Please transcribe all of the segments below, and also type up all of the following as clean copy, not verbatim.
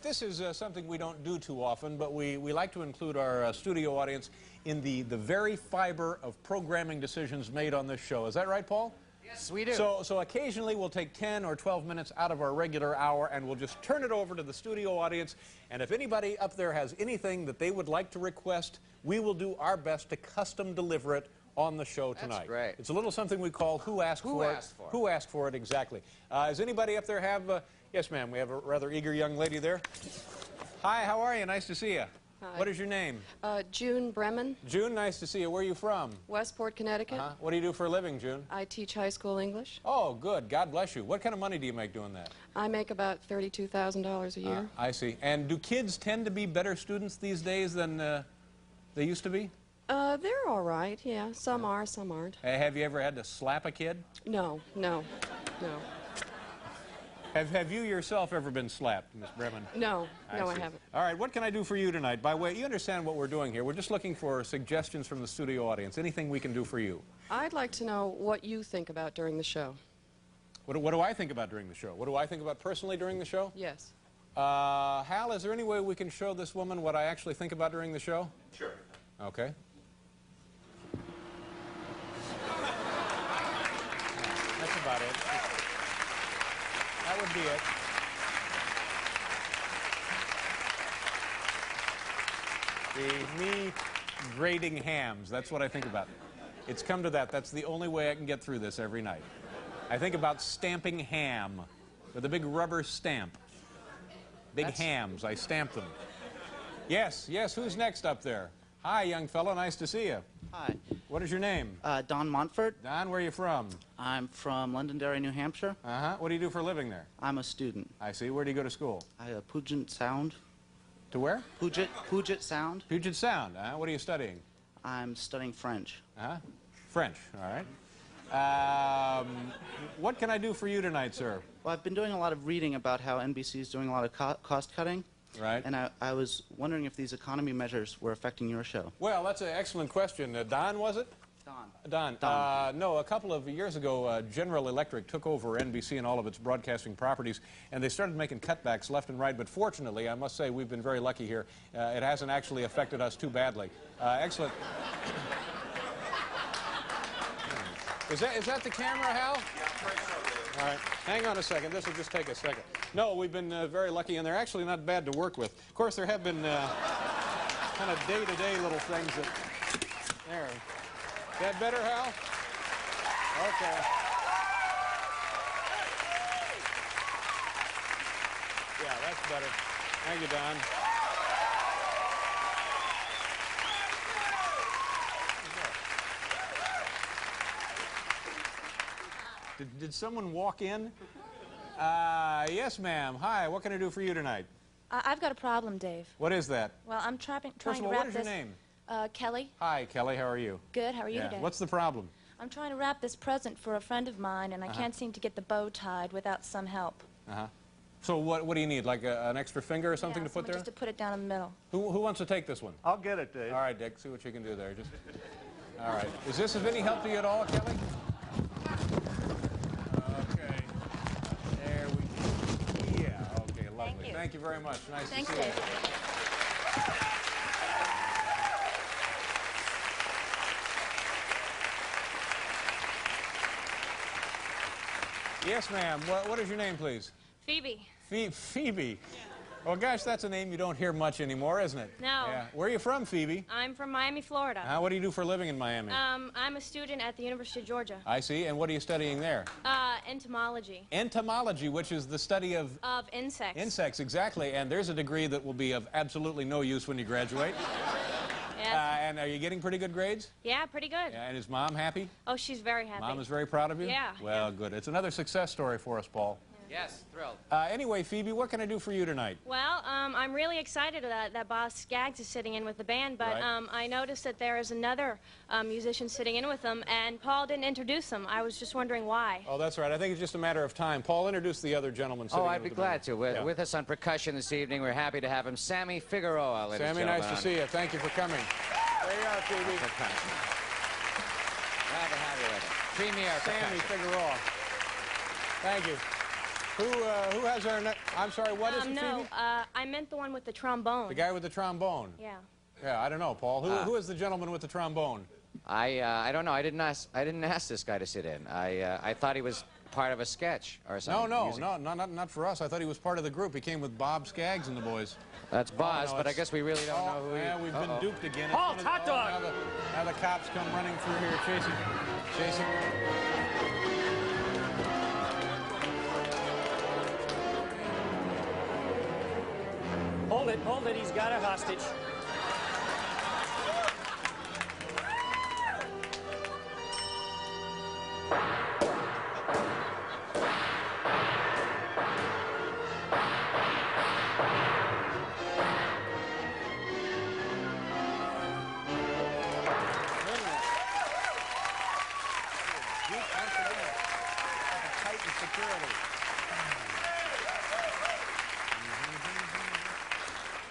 right, this is something we don't do too often, but we like to include our studio audience in the very fiber of programming decisions made on this show. Is that right, Paul? Yes, we do. So occasionally we'll take 10 or 12 minutes out of our regular hour and we'll just turn it over to the studio audience. And if anybody up there has anything that they would like to request, we will do our best to custom deliver it on the show tonight. That's great. It's a little something we call Who Asked For It? Who Asked For It, exactly. Does anybody up there have... yes, ma'am, we have a rather eager young lady there. Hi, how are you? Nice to see you. Hi. What is your name? Jude Bremmen. June, nice to see you. Where are you from? Westport, Connecticut. What do you do for a living, June? I teach high school English. Oh, good. God bless you. What kind of money do you make doing that? I make about $32,000 a year. I see. And do kids tend to be better students these days than they used to be? They're all right, yeah. Some are, some aren't. Have you ever had to slap a kid? No. Have you yourself ever been slapped, Miss Bremmen? No, I see. haven't. All right, what can I do for you tonight? By the way, you understand what we're doing here. We're just looking for suggestions from the studio audience. Anything we can do for you. I'd like to know what you think about during the show. What do I think about during the show? What do I think about personally during the show? Yes. Hal, is there any way we can show this woman what I actually think about during the show? Sure. Okay. That's about it. That would be it. Me grating hams, that's what I think about. It's come to that. That's the only way I can get through this every night. I think about stamping ham with a big rubber stamp. Big hams, I stamp them. Yes, who's next up there? Hi, young fellow, nice to see you. Hi. What is your name? Don Mumford. Don, where are you from? I'm from Londonderry, New Hampshire. What do you do for a living there? I'm a student. I see. Where do you go to school? Puget Sound. To where? Puget Sound. Puget Sound. What are you studying? I'm studying French. French, all right. What can I do for you tonight, sir? Well, I've been doing a lot of reading about how NBC is doing a lot of cost cutting. Right. And I was wondering if these economy measures were affecting your show. Well, that's an excellent question. Don, was it? Don. No, a couple of years ago, General Electric took over NBC and all of its broadcasting properties, and they started making cutbacks left and right. But fortunately, I must say, we've been very lucky here. It hasn't actually affected us too badly. Excellent. Is that the camera, Hal? All right, hang on a second. This will just take a second. No, we've been very lucky, and they're actually not bad to work with. Of course, there have been kind of day-to-day little things that... There. Is that better, Hal? Okay. Yeah, that's better. Thank you, Don. Did someone walk in? Yes, ma'am. Hi, what can I do for you tonight? I've got a problem, Dave. What is that? Well, I'm trying First of to all, wrap what is this... your name? Kelly. Hi, Kelly. How are you? Good. How are you today? What's the problem? I'm trying to wrap this present for a friend of mine, and I can't seem to get the bow tied without some help. So what do you need, like an extra finger or something to put there? Just to put it down in the middle. Who wants to take this one? I'll get it, Dave. All right, Dick. See what you can do there. All right. Is this of any help to you at all, Kelly? Okay. There we go. Yeah. Okay. Lovely. Thank you. Thank you very much. Nice Thanks, to see Dave. you. Yes, ma'am. What is your name, please? Phoebe. Phoebe. Yeah. Well, gosh, that's a name you don't hear much anymore, isn't it? No. Yeah. Where are you from, Phoebe? I'm from Miami, Florida. What do you do for a living in Miami? I'm a student at the University of Georgia. I see. And what are you studying there? Entomology. Entomology, which is the study of... Of insects. Insects, exactly. And there's a degree that will be of absolutely no use when you graduate. Yeah. And are you getting pretty good grades? Yeah, pretty good. Yeah, and is Mom happy? Oh, she's very happy. Mom is very proud of you? Yeah. Well, good. It's another success story for us, Paul. Yes, thrilled. Anyway, Phoebe, what can I do for you tonight? Well, I'm really excited that Boss Skaggs is sitting in with the band, but Right. I noticed that there is another musician sitting in with them, and Paul didn't introduce him. I was just wondering why. Oh, that's right. I think it's just a matter of time. Paul, introduce the other gentleman sitting in I'd with be the glad band. to. With us on percussion this evening, we're happy to have him, Sammy Figueroa, ladies and Sammy, gentlemen. nice to see you. Thank you for coming. There you are, Phoebe. Glad to have you with us. Premier Sammy percussion. Figueroa. Thank you. Who has our next? I'm sorry, what is it, No, Phoebe? I meant the one with the trombone. The guy with the trombone. Yeah. Yeah, I don't know, Paul. Who is the gentleman with the trombone? I don't know. I didn't ask this guy to sit in. I thought he was part of a sketch or something. No, not for us. I thought he was part of the group. He came with Bob Skaggs and the boys. That's Boz, no, but I guess we really don't know who he is. Yeah, we've been duped again. Halt, hot dog! Now the cops come running through here chasing. Hold it, he's got a hostage.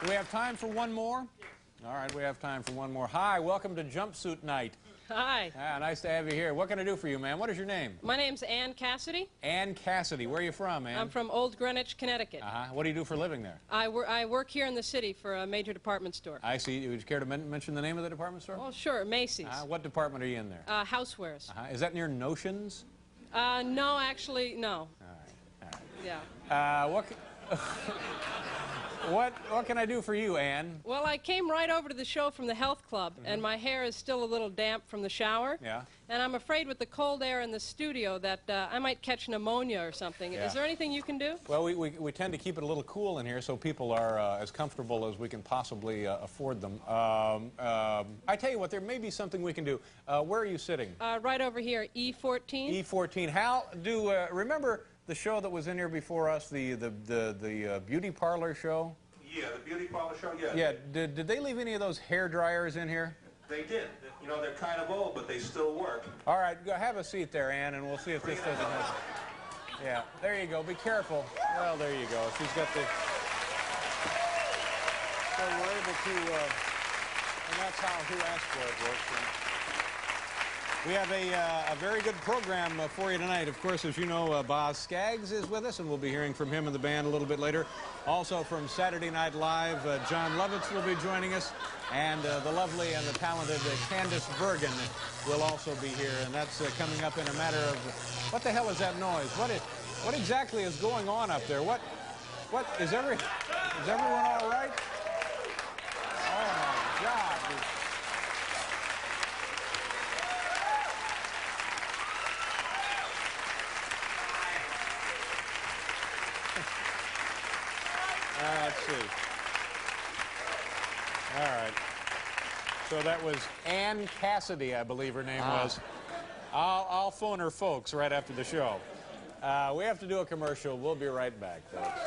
Do we have time for one more? All right, we have time for one more. Hi, welcome to Jumpsuit Night. Hi. Nice to have you here. What can I do for you, ma'am? What is your name? My name's Ann Cassidy. Ann Cassidy. Where are you from, Ann? I'm from Old Greenwich, Connecticut. What do you do for a living there? I work here in the city for a major department store. I see. Would you care to mention the name of the department store? Oh, sure, Macy's. What department are you in there? Housewares. Is that near Notions? No, actually, no. All right. Yeah. What can I do for you, Ann? Well, I came right over to the show from the health club, and my hair is still a little damp from the shower. Yeah. And I'm afraid with the cold air in the studio that I might catch pneumonia or something. Yeah. Is there anything you can do? Well, we tend to keep it a little cool in here so people are as comfortable as we can possibly afford them. I tell you what, there may be something we can do. Where are you sitting? Right over here, E14. E14. Hal, remember the show that was in here before us, the beauty parlor show? Yeah, the beauty parlor show, yeah. Yeah, did they leave any of those hair dryers in here? They did. You know, they're kind of old, but they still work. All right, go have a seat there, Ann, and we'll see if this doesn't have... Yeah, there you go. Be careful. Well, there you go. She's got the... So we're able to... and that's how Who Asked For It works. We have a very good program for you tonight. Of course, as you know, Boz Skaggs is with us, and we'll be hearing from him and the band a little bit later. Also from Saturday Night Live, John Lovitz will be joining us, and the lovely and the talented Candace Bergen will also be here, and that's coming up in a matter of... What the hell is that noise? What exactly is going on up there? Is everyone all right? Oh, my God. Let's see. All right. So that was Ann Cassidy, I believe her name was. I'll phone her folks right after the show. We have to do a commercial. We'll be right back, folks.